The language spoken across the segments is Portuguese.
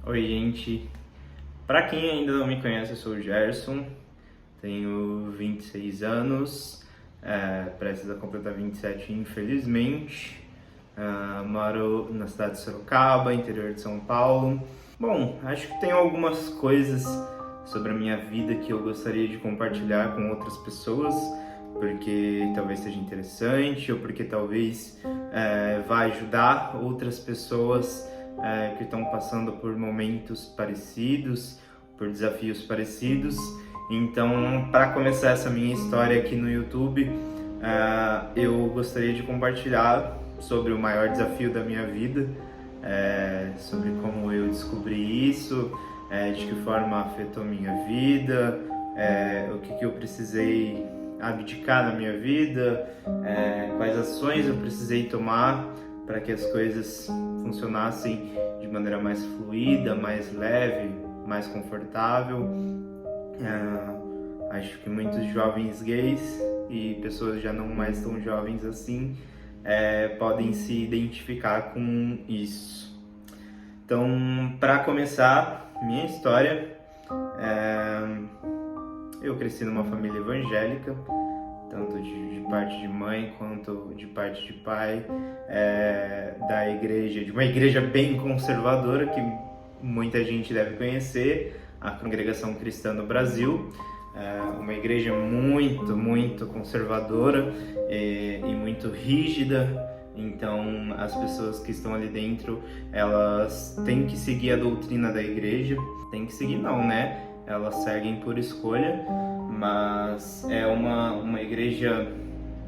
Oi, gente. Pra quem ainda não me conhece, eu sou o Gerson, tenho 26 anos, prestes a completar 27, infelizmente. Moro na cidade de Sorocaba, interior de São Paulo. Bom, acho que tem algumas coisas sobre a minha vida que eu gostaria de compartilhar com outras pessoas, porque talvez seja interessante ou porque talvez vai ajudar outras pessoas que estão passando por momentos parecidos, por desafios parecidos. Então, para começar essa minha história aqui no YouTube, eu gostaria de compartilhar sobre o maior desafio da minha vida, sobre como eu descobri isso, de que forma afetou minha vida, o que eu precisei abdicar na minha vida, quais ações eu precisei tomar para que as coisas funcionassem de maneira mais fluida, mais leve, mais confortável. Acho que muitos jovens gays e pessoas já não mais tão jovens assim podem se identificar com isso. Então, para começar minha história, eu cresci numa família evangélica, tanto de parte de mãe quanto de parte de pai, da igreja, de uma igreja bem conservadora que muita gente deve conhecer, a Congregação Cristã no Brasil. Uma igreja muito conservadora e muito rígida. Então as pessoas que estão ali dentro, elas têm que seguir a doutrina da igreja. Tem que seguir não, né? Elas seguem por escolha, mas é uma igreja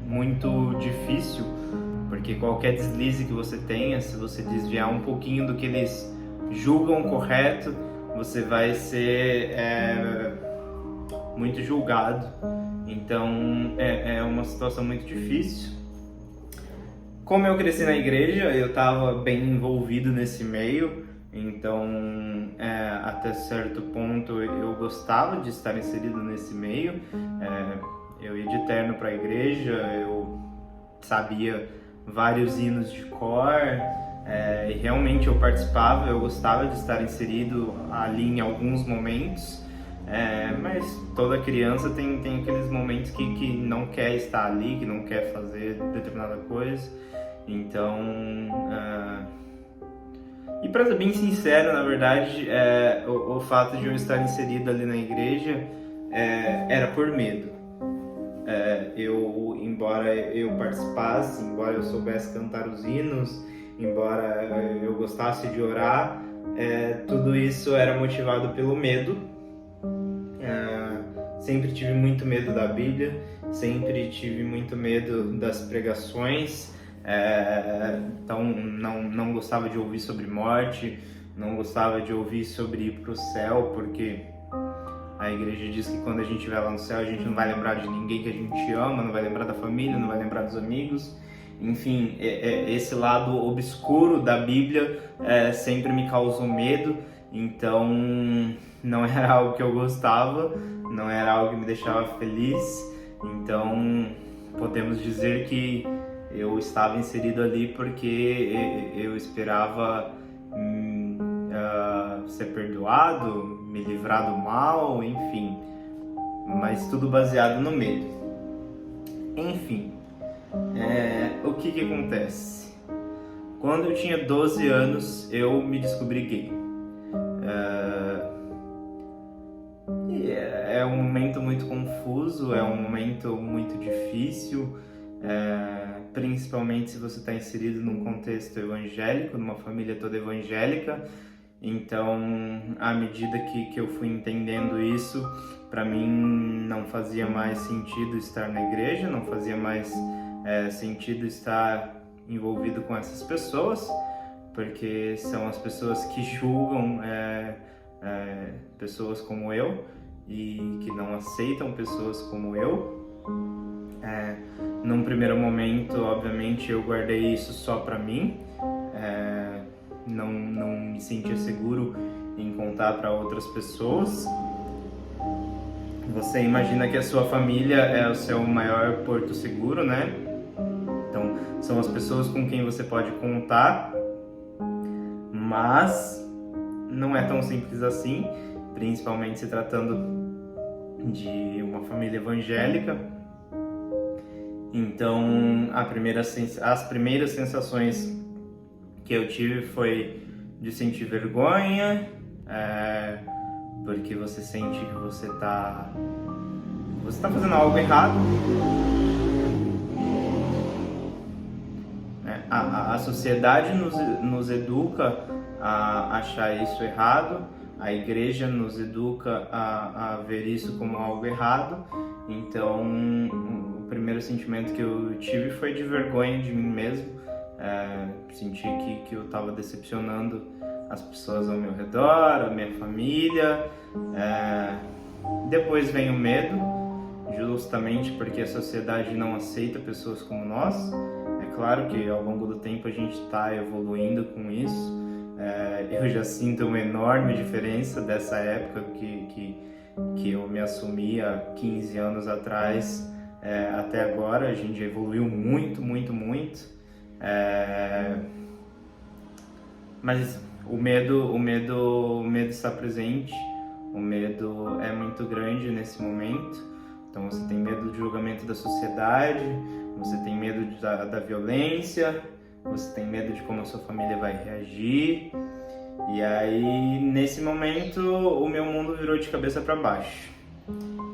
muito difícil, porque qualquer deslize que você tenha, se você desviar um pouquinho do que eles julgam correto, você vai ser muito julgado. Então é uma situação muito difícil. Como eu cresci na igreja, eu estava bem envolvido nesse meio, então até certo ponto eu gostava de estar inserido nesse meio. Eu ia de terno para a igreja, eu sabia vários hinos de cor, e realmente eu participava, eu gostava de estar inserido ali em alguns momentos. Mas toda criança tem aqueles momentos que não quer estar ali, que não quer fazer determinada coisa. Então, e para ser bem sincero, na verdade, o fato de eu estar inserido ali na igreja era por medo. Embora eu participasse, embora eu soubesse cantar os hinos, embora eu gostasse de orar, tudo isso era motivado pelo medo. Sempre tive muito medo da Bíblia, sempre tive muito medo das pregações, então não gostava de ouvir sobre morte, não gostava de ouvir sobre ir para o céu, porque a igreja diz que quando a gente estiver lá no céu, a gente não vai lembrar de ninguém que a gente ama, não vai lembrar da família, não vai lembrar dos amigos. Enfim, esse lado obscuro da Bíblia sempre me causou medo, então não era algo que eu gostava, não era algo que me deixava feliz. Então podemos dizer que eu estava inserido ali porque eu esperava ser perdoado, me livrar do mal, enfim, mas tudo baseado no medo. Enfim, o que acontece? Quando eu tinha 12 anos, eu me descobri gay. É um momento muito confuso, é um momento muito difícil, principalmente se você está inserido num contexto evangélico, numa família toda evangélica. Então, à medida que eu fui entendendo isso, para mim não fazia mais sentido estar na igreja, não fazia mais sentido estar envolvido com essas pessoas, porque são as pessoas que julgam pessoas como eu e que não aceitam pessoas como eu. Num primeiro momento, obviamente, eu guardei isso só para mim, não me sentia seguro em contar para outras pessoas. Você imagina que a sua família é o seu maior porto seguro, né? Então, são as pessoas com quem você pode contar, mas não é tão simples assim, principalmente se tratando de uma família evangélica. Então, as primeiras sensações que eu tive foi de sentir vergonha, porque você sente que você tá fazendo algo errado. A sociedade nos educa a achar isso errado, a igreja nos educa a ver isso como algo errado. Então, o primeiro sentimento que eu tive foi de vergonha de mim mesmo. Senti que eu estava decepcionando as pessoas ao meu redor, a minha família. Depois vem o medo, justamente porque a sociedade não aceita pessoas como nós. É claro que ao longo do tempo a gente está evoluindo com isso. Eu já sinto uma enorme diferença dessa época que eu me assumi há 15 anos atrás até agora. A gente evoluiu muito, muito, muito. Mas o medo está presente. O medo é muito grande nesse momento. Então você tem medo do julgamento da sociedade, você tem medo da violência, você tem medo de como a sua família vai reagir. E aí, nesse momento, o meu mundo virou de cabeça para baixo.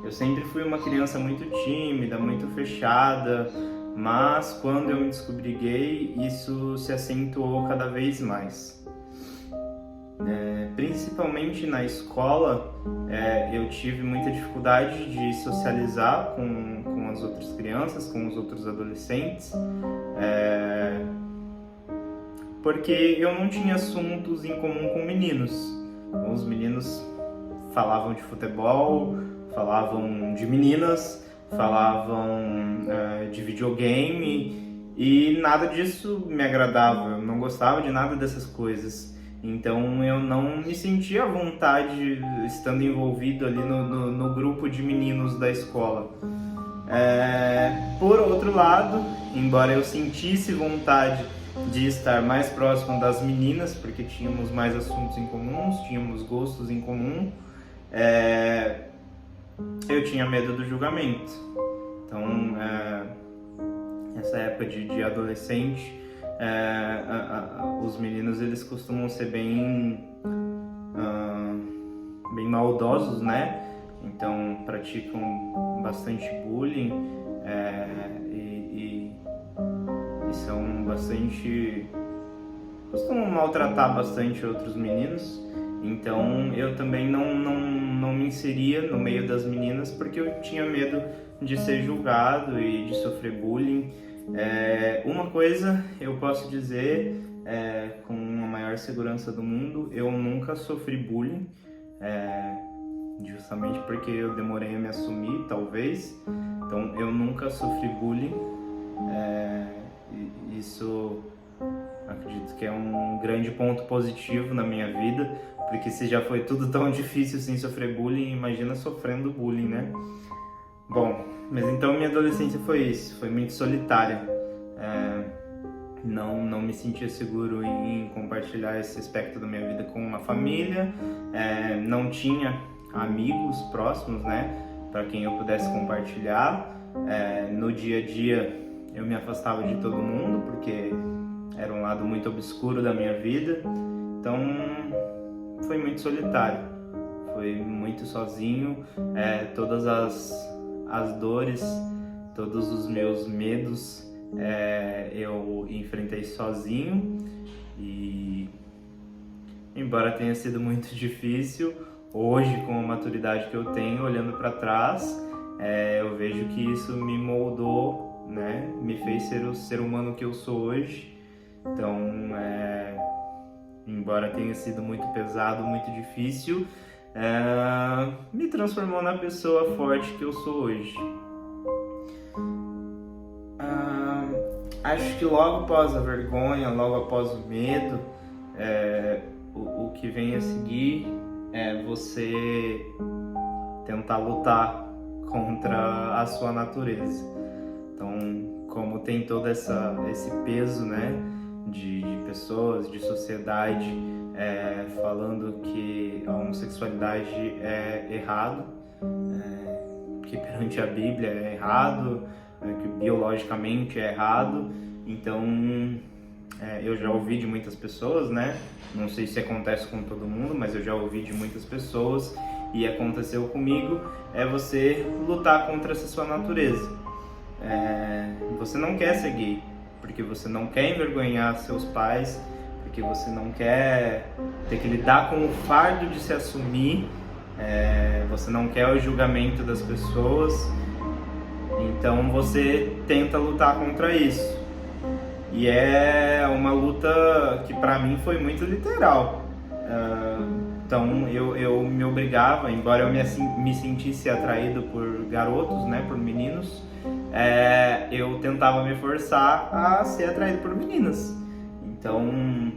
Eu sempre fui uma criança muito tímida, muito fechada, mas quando eu me descobri gay, isso se acentuou cada vez mais. Principalmente na escola, eu tive muita dificuldade de socializar com as outras crianças, com os outros adolescentes, porque eu não tinha assuntos em comum com meninos. Os meninos falavam de futebol, falavam de meninas, falavam de videogame, e nada disso me agradava. Eu não gostava de nada dessas coisas. Então eu não me sentia à vontade estando envolvido ali no grupo de meninos da escola. Por outro lado, embora eu sentisse vontade de estar mais próximo das meninas, porque tínhamos mais assuntos em comuns, tínhamos gostos em comum, eu tinha medo do julgamento. Então, essa época de adolescente, os meninos eles costumam ser bem maldosos, né? Então praticam bastante bullying e são bastante, costumam maltratar bastante outros meninos. Então eu também não me inseria no meio das meninas porque eu tinha medo de ser julgado e de sofrer bullying. Uma coisa eu posso dizer com a maior segurança do mundo: eu nunca sofri bullying, justamente porque eu demorei a me assumir, talvez. Então eu nunca sofri bullying. Isso acredito que é um grande ponto positivo na minha vida, porque se já foi tudo tão difícil sem sofrer bullying, imagina sofrendo bullying, né? Bom, mas então minha adolescência foi isso, foi muito solitária. Não me sentia seguro em compartilhar esse aspecto da minha vida com uma família, não tinha amigos próximos, né, para quem eu pudesse compartilhar. No dia a dia eu me afastava de todo mundo, porque era um lado muito obscuro da minha vida. Então foi muito solitário, foi muito sozinho. Todas as dores, todos os meus medos eu enfrentei sozinho, e embora tenha sido muito difícil, hoje com a maturidade que eu tenho, olhando para trás, eu vejo que isso me moldou, né? Me fez ser o ser humano que eu sou hoje. Então, embora tenha sido muito pesado, muito difícil, me transformou na pessoa forte que eu sou hoje. Acho que logo após a vergonha, logo após o medo, o que vem a seguir é você tentar lutar contra a sua natureza. Então, como tem todo esse peso, né, de pessoas, de sociedade, falando que a homossexualidade é errado, que perante a Bíblia é errado, que biologicamente é errado. Então, eu já ouvi de muitas pessoas, né? Não sei se acontece com todo mundo, mas eu já ouvi de muitas pessoas e aconteceu comigo, você lutar contra essa sua natureza. Você não quer ser gay, porque você não quer envergonhar seus pais, porque você não quer ter que lidar com o fardo de se assumir, você não quer o julgamento das pessoas, então você tenta lutar contra isso. E é uma luta que para mim foi muito literal. Então eu me obrigava, embora eu me sentisse atraído por garotos, né, por meninos, eu tentava me forçar a ser atraído por meninas. Então,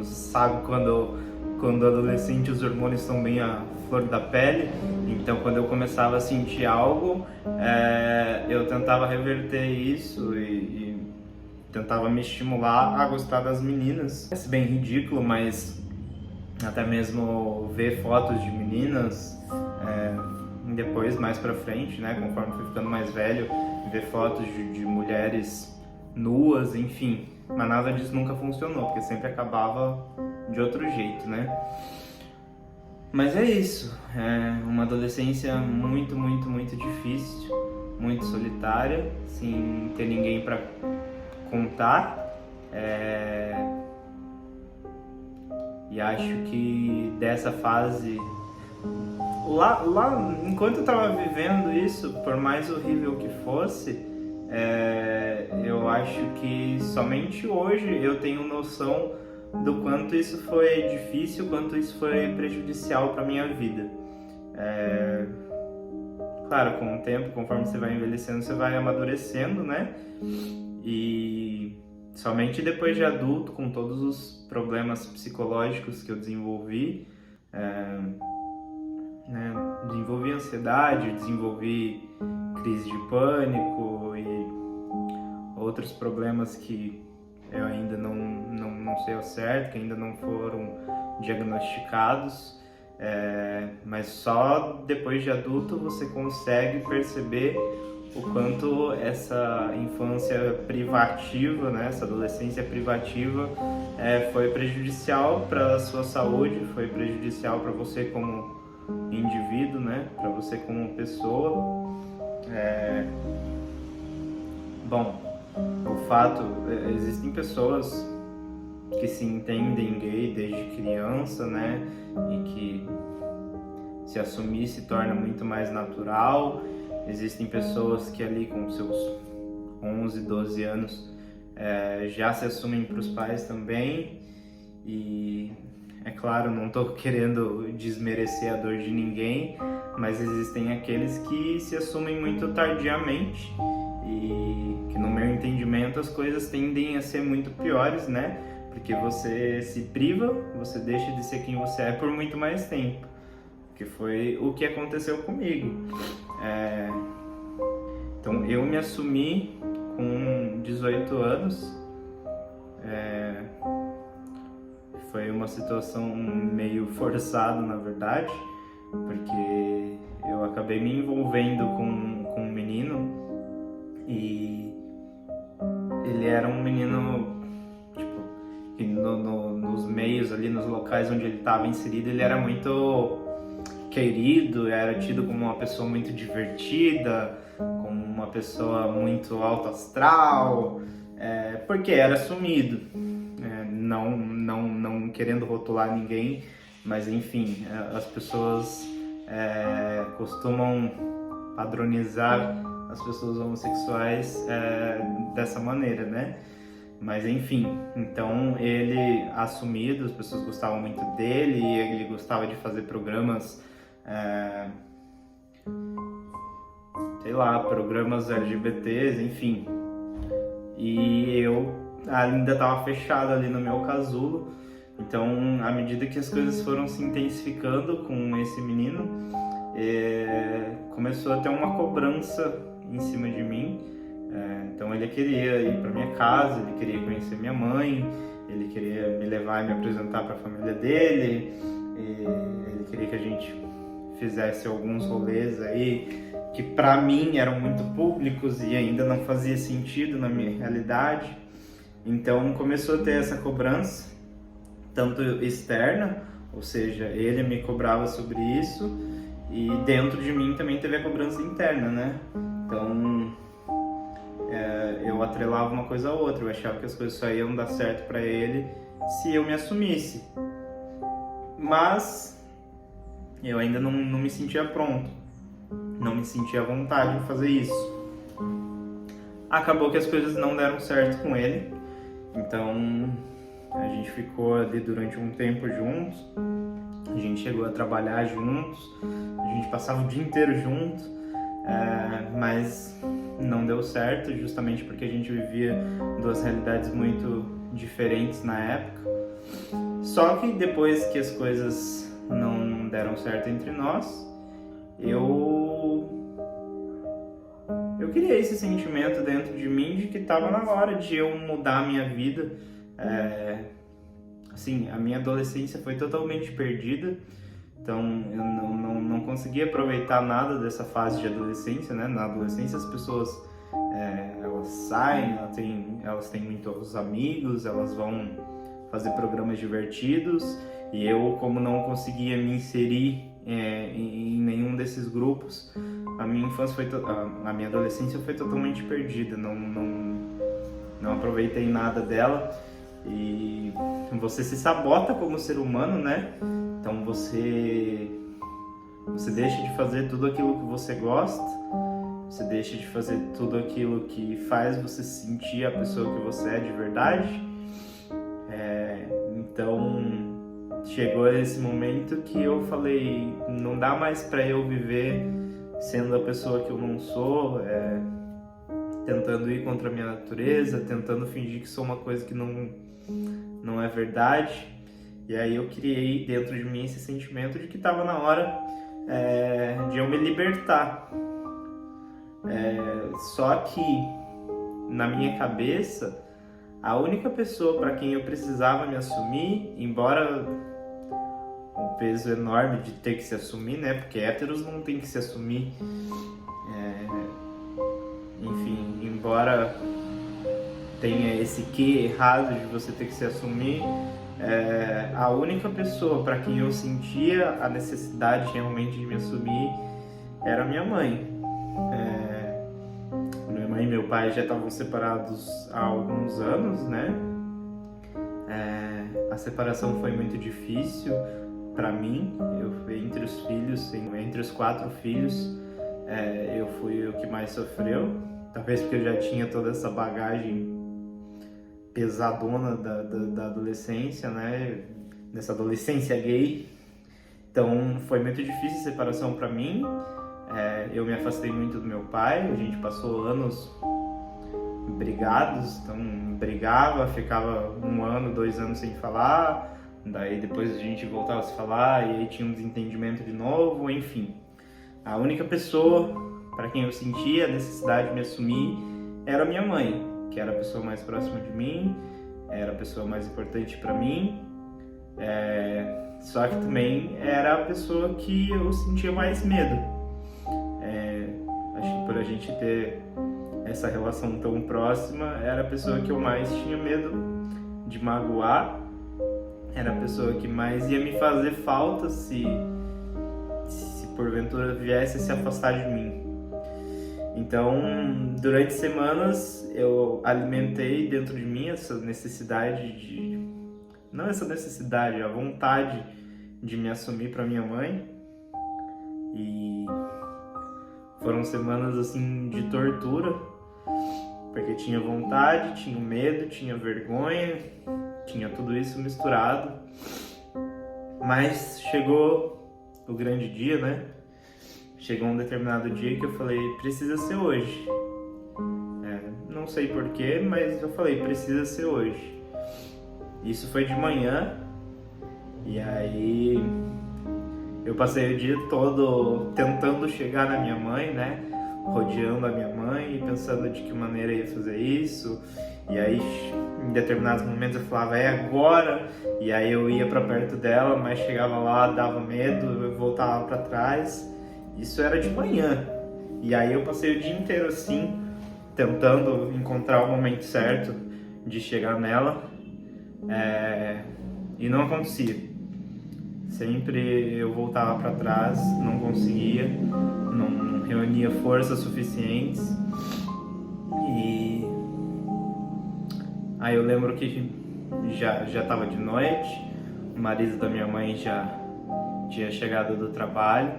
sabe quando adolescente os hormônios estão bem à flor da pele? Então quando eu começava a sentir algo, eu tentava reverter isso e tentava me estimular a gostar das meninas. É bem ridículo, mas até mesmo ver fotos de meninas, depois, mais pra frente, né, conforme fui ficando mais velho, ver fotos de mulheres nuas, enfim. Mas nada disso nunca funcionou, porque sempre acabava de outro jeito, né? Mas é isso, uma adolescência muito, muito, muito difícil, muito solitária, sem ter ninguém pra contar. E acho que dessa fase, lá enquanto eu tava vivendo isso, por mais horrível que fosse, eu acho que somente hoje eu tenho noção do quanto isso foi difícil, quanto isso foi prejudicial para minha vida. Claro, com o tempo, conforme você vai envelhecendo, você vai amadurecendo, né? E somente depois de adulto, com todos os problemas psicológicos que eu desenvolvi, né? Desenvolvi ansiedade, desenvolvi crise de pânico e outros problemas que eu ainda não sei ao certo, que ainda não foram diagnosticados, mas só depois de adulto você consegue perceber o quanto essa infância privativa, né, essa adolescência privativa foi prejudicial para a sua saúde, foi prejudicial para você como indivíduo, né, para você como pessoa. Bom, o fato, existem pessoas que se entendem gay desde criança, né, e que se assumir se torna muito mais natural. Existem pessoas que ali com seus 11, 12 anos já se assumem para os pais também. E é claro, não estou querendo desmerecer a dor de ninguém, mas existem aqueles que se assumem muito tardiamente e que, no meu entendimento, as coisas tendem a ser muito piores, né? Porque você se priva, você deixa de ser quem você é por muito mais tempo, que foi o que aconteceu comigo. Então eu me assumi com 18 anos, foi uma situação meio forçada, na verdade, porque eu acabei me envolvendo com um menino e ele era um menino, tipo, que nos meios ali, nos locais onde ele estava inserido, ele era muito querido, era tido como uma pessoa muito divertida, como uma pessoa muito alto astral, porque era assumido, não querendo rotular ninguém, mas enfim, as pessoas costumam padronizar as pessoas homossexuais dessa maneira, né? Mas enfim, então ele assumido, as pessoas gostavam muito dele, e ele gostava de fazer programas, sei lá, programas LGBTs, enfim. E eu ainda estava fechado ali no meu casulo, então à medida que as coisas foram se intensificando com esse menino, começou a ter uma cobrança em cima de mim. Então ele queria ir para minha casa, ele queria conhecer minha mãe, ele queria me levar e me apresentar para a família dele, e ele queria que a gente fizesse alguns rolês aí que para mim eram muito públicos e ainda não fazia sentido na minha realidade. Então começou a ter essa cobrança, tanto externa, ou seja, ele me cobrava sobre isso, e dentro de mim também teve a cobrança interna, né? Então eu atrelava uma coisa a outra, eu achava que as coisas só iam dar certo para ele se eu me assumisse. Mas eu ainda não me sentia pronto, não me sentia à vontade de fazer isso. Acabou que as coisas não deram certo com ele, então a gente ficou ali durante um tempo juntos, a gente chegou a trabalhar juntos, a gente passava o dia inteiro juntos, mas não deu certo, justamente porque a gente vivia duas realidades muito diferentes na época. Só que depois que as coisas não deram certo entre nós, eu criei esse sentimento dentro de mim de que estava na hora de eu mudar a minha vida. Assim, a minha adolescência foi totalmente perdida, então eu não consegui aproveitar nada dessa fase de adolescência, né? Na adolescência as pessoas elas saem, elas têm muitos amigos, elas vão fazer programas divertidos, e eu, como não conseguia me inserir em nenhum desses grupos, a minha infância a minha adolescência foi totalmente perdida, não aproveitei nada dela. E você se sabota como ser humano, né? Então você deixa de fazer tudo aquilo que você gosta, você deixa de fazer tudo aquilo que faz você sentir a pessoa que você é de verdade. Então chegou esse momento que eu falei, não dá mais para eu viver sendo a pessoa que eu não sou, tentando ir contra a minha natureza, tentando fingir que sou uma coisa que não é verdade. E aí eu criei dentro de mim esse sentimento de que estava na hora de eu me libertar. Só que na minha cabeça, a única pessoa para quem eu precisava me assumir, embora um peso enorme de ter que se assumir, né? Porque héteros não tem que se assumir. Enfim, embora tenha esse quê errado de você ter que se assumir, a única pessoa para quem eu sentia a necessidade realmente de me assumir era minha mãe. Minha mãe e meu pai já estavam separados há alguns anos, né? A separação foi muito difícil para mim. Entre os 4 filhos, eu fui o que mais sofreu. Talvez porque eu já tinha toda essa bagagem pesadona da adolescência, né? Dessa adolescência gay. Então foi muito difícil a separação para mim. Eu me afastei muito do meu pai, a gente passou anos brigados, então brigava, ficava 1 ano, 2 anos sem falar, daí depois a gente voltava a se falar e aí tinha um desentendimento de novo, enfim. A única pessoa para quem eu sentia a necessidade de me assumir era minha mãe, que era a pessoa mais próxima de mim, era a pessoa mais importante para mim, só que também era a pessoa que eu sentia mais medo. Acho que por a gente ter essa relação tão próxima, era a pessoa que eu mais tinha medo de magoar, era a pessoa que mais ia me fazer falta se porventura viesse a se afastar de mim. Então, durante semanas, eu alimentei dentro de mim essa necessidade não essa necessidade, a vontade de me assumir para minha mãe. E foram semanas assim de tortura, porque tinha vontade, tinha medo, tinha vergonha, tinha tudo isso misturado. Mas chegou o grande dia, né? Chegou um determinado dia que eu falei, precisa ser hoje. Não sei porquê, mas eu falei, precisa ser hoje. Isso foi de manhã, e aí eu passei o dia todo tentando chegar na minha mãe, né? Rodeando a minha mãe e pensando de que maneira ia fazer isso. E aí, em determinados momentos eu falava, é agora, e aí eu ia para perto dela, mas chegava lá, dava medo, eu voltava para trás. Isso era de manhã, e aí eu passei o dia inteiro assim, tentando encontrar o momento certo de chegar nela, e não acontecia. Sempre eu voltava para trás, não conseguia, não reunia forças suficientes. E aí eu lembro que já estava de noite, o marido da minha mãe já tinha chegado do trabalho,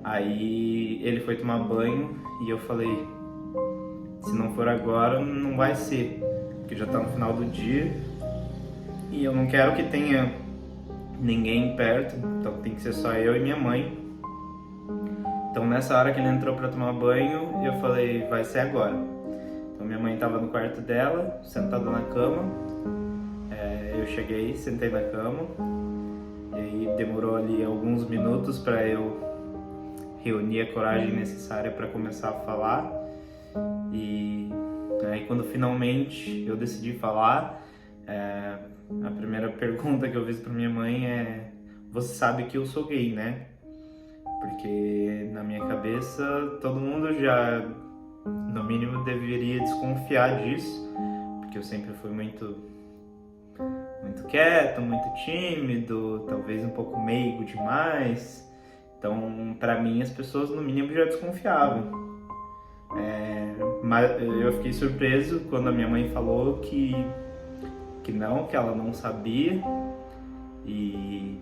aí ele foi tomar banho e eu falei, se não for agora, não vai ser, porque já está no final do dia e eu não quero que tenha ninguém perto, então tem que ser só eu e minha mãe. Então nessa hora que ele entrou para tomar banho, eu falei, vai ser agora. Então minha mãe estava no quarto dela, sentada na cama, eu cheguei, sentei na cama, e aí demorou ali alguns minutos para eu reunir a coragem necessária para começar a falar. E aí quando finalmente eu decidi falar, a primeira pergunta que eu fiz para minha mãe é: você sabe que eu sou gay, né? Porque na minha cabeça todo mundo já, no mínimo, deveria desconfiar disso, porque eu sempre fui muito quieto, muito tímido, talvez um pouco meigo demais. Então, para mim, as pessoas no mínimo já desconfiavam. Mas eu fiquei surpreso quando a minha mãe falou que ela não sabia. E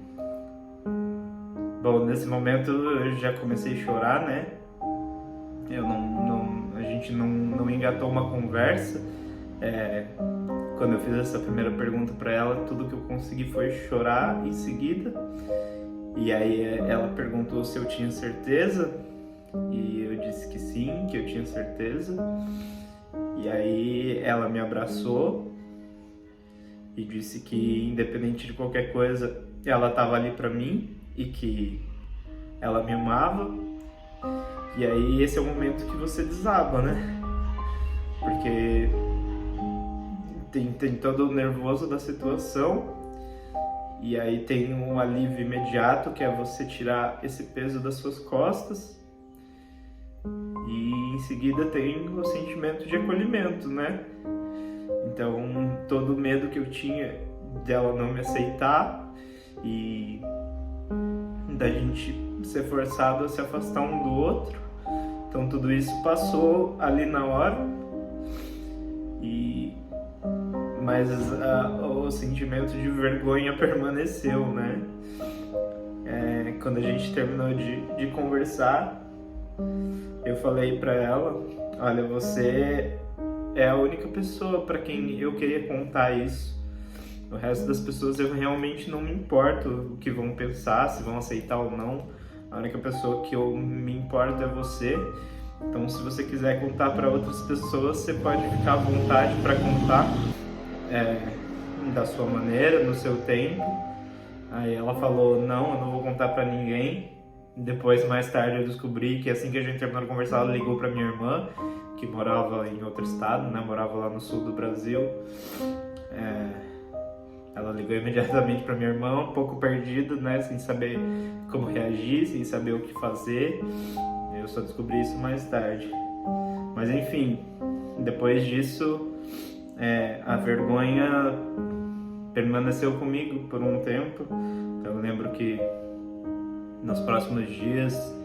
bom, nesse momento eu já comecei a chorar, né? A gente não engatou uma conversa. Quando eu fiz essa primeira pergunta para ela, tudo que eu consegui foi chorar em seguida. E aí ela perguntou se eu tinha certeza, e eu disse que sim, que eu tinha certeza. E aí ela me abraçou e disse que, independente de qualquer coisa, ela estava ali para mim e que ela me amava. E aí esse é o momento que você desaba, né? Porque tem todo o nervoso da situação, e aí tem um alívio imediato, que é você tirar esse peso das suas costas, e em seguida tem o sentimento de acolhimento, né? Então todo o medo que eu tinha dela não me aceitar e da gente ser forçado a se afastar um do outro, então tudo isso passou ali na hora. Mas o sentimento de vergonha permaneceu, né? Quando a gente terminou de conversar, eu falei pra ela, olha, você é a única pessoa pra quem eu queria contar isso. O resto das pessoas eu realmente não me importo o que vão pensar, se vão aceitar ou não. A única pessoa que eu me importo é você. Então, se você quiser contar para outras pessoas, você pode ficar à vontade para contar da sua maneira, no seu tempo. Aí ela falou, não, eu não vou contar para ninguém. Depois, mais tarde, eu descobri que assim que a gente terminou de conversar, ela ligou para minha irmã, que morava em outro estado, né? Morava lá no sul do Brasil. Ela ligou imediatamente para minha irmã, um pouco perdida, né? Sem saber como reagir, sem saber o que fazer. Eu só descobri isso mais tarde. Mas enfim, depois disso, a vergonha permaneceu comigo por um tempo. Então, eu lembro que nos próximos dias,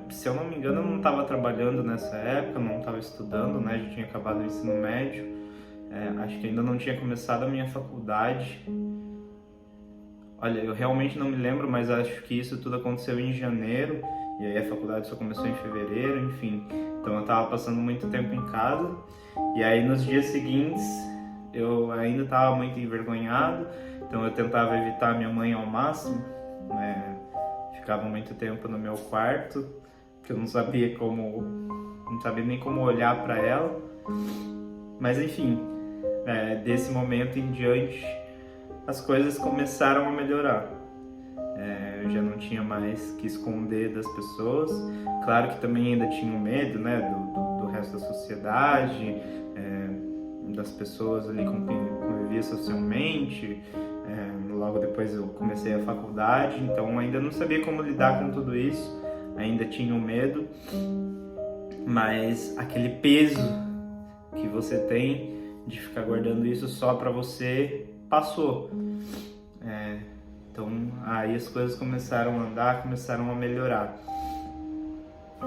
se eu não me engano, eu não estava trabalhando nessa época, não estava estudando, né? Já tinha acabado o ensino médio. Acho que ainda não tinha começado a minha faculdade. Olha, eu realmente não me lembro, mas acho que isso tudo aconteceu em janeiro. E aí a faculdade só começou em fevereiro, enfim. Então eu tava passando muito tempo em casa. E aí nos dias seguintes eu ainda tava muito envergonhado. Então eu tentava evitar minha mãe ao máximo, né? Ficava muito tempo no meu quarto, porque eu não sabia nem como olhar para ela. Mas enfim, desse momento em diante as coisas começaram a melhorar. Eu já não tinha mais que esconder das pessoas. Claro que também ainda tinha medo, né, do resto da sociedade, das pessoas ali com quem eu convivia socialmente. Logo depois eu comecei a faculdade, então ainda não sabia como lidar com tudo isso, ainda tinha um medo, mas aquele peso que você tem de ficar guardando isso só pra você passou. Então aí as coisas começaram a andar, começaram a melhorar.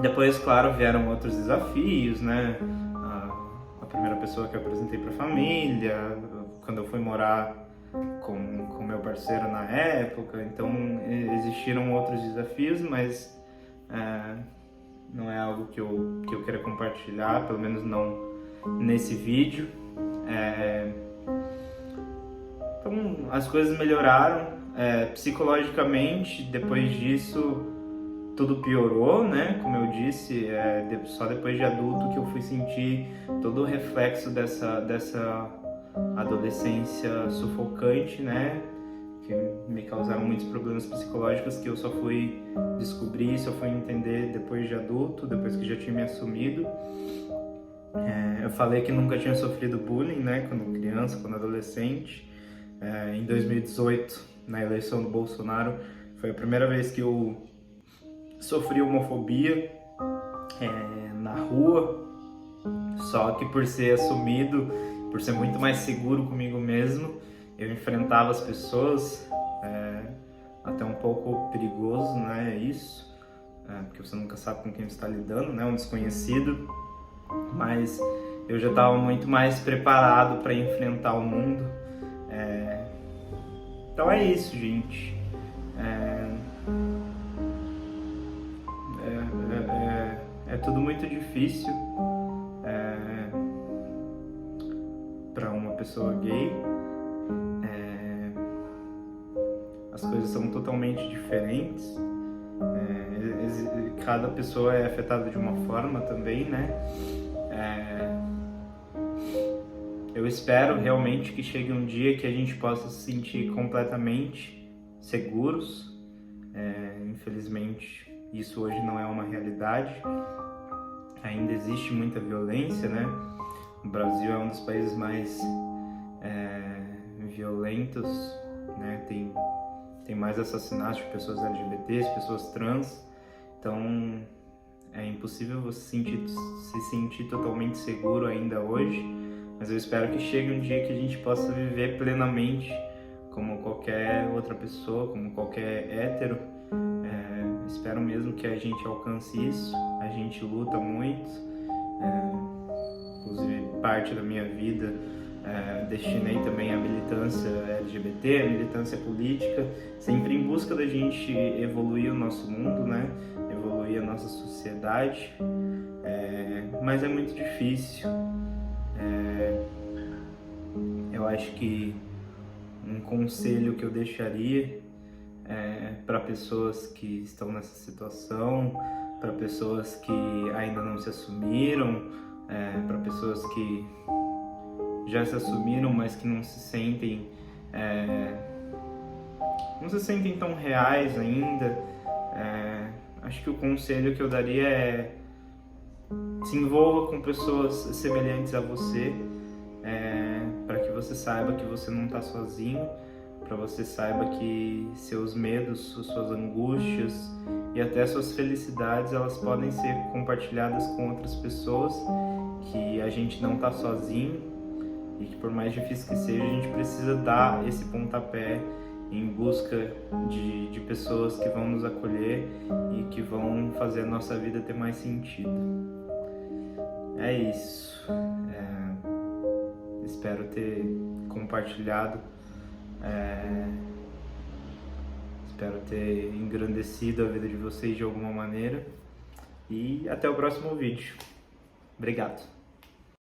Depois, claro, vieram outros desafios, né? A primeira pessoa que eu apresentei pra família, quando eu fui morar com meu parceiro na época, então existiram outros desafios, mas não é algo que eu queira compartilhar, pelo menos não nesse vídeo. Então as coisas melhoraram, psicologicamente. Depois disso tudo piorou, né? Como eu disse, só depois de adulto que eu fui sentir todo o reflexo dessa adolescência sufocante, né? Que me causaram muitos problemas psicológicos que eu só fui descobrir, só fui entender depois de adulto, depois que já tinha me assumido. Eu falei que nunca tinha sofrido bullying, né? Quando criança, quando adolescente. Em 2018, na eleição do Bolsonaro, foi a primeira vez que eu sofri homofobia na rua, só que por ser assumido, por ser muito mais seguro comigo mesmo, eu enfrentava as pessoas, até um pouco perigoso, né, isso, porque você nunca sabe com quem você está lidando, né, um desconhecido, mas eu já estava muito mais preparado para enfrentar o mundo. Então é isso, gente. É tudo muito difícil para uma pessoa gay. As coisas são totalmente diferentes. Cada pessoa é afetada de uma forma também, né? Eu espero realmente que chegue um dia que a gente possa se sentir completamente seguros. Infelizmente, isso hoje não é uma realidade. Ainda existe muita violência, né? O Brasil é um dos países mais violentos, né? Tem mais assassinatos de pessoas LGBTs, pessoas trans. Então, é impossível você se sentir totalmente seguro ainda hoje. Mas eu espero que chegue um dia que a gente possa viver plenamente como qualquer outra pessoa, como qualquer hétero. Espero mesmo que a gente alcance isso. A gente luta muito. Inclusive, parte da minha vida destinei também à militância LGBT, à militância política, sempre em busca da gente evoluir o nosso mundo, né? Evoluir a nossa sociedade. Mas é muito difícil. Eu acho que um conselho que eu deixaria para pessoas que estão nessa situação, para pessoas que ainda não se assumiram, para pessoas que já se assumiram, mas que não se sentem tão reais ainda. Acho que o conselho que eu daria é: se envolva com pessoas semelhantes a você, para que você saiba que você não está sozinho, para você saiba que seus medos, suas angústias e até suas felicidades, elas podem ser compartilhadas com outras pessoas, que a gente não está sozinho e que, por mais difícil que seja, a gente precisa dar esse pontapé em busca de pessoas que vão nos acolher e que vão fazer a nossa vida ter mais sentido. É isso. Espero ter compartilhado, espero ter engrandecido a vida de vocês de alguma maneira, e até o próximo vídeo. Obrigado.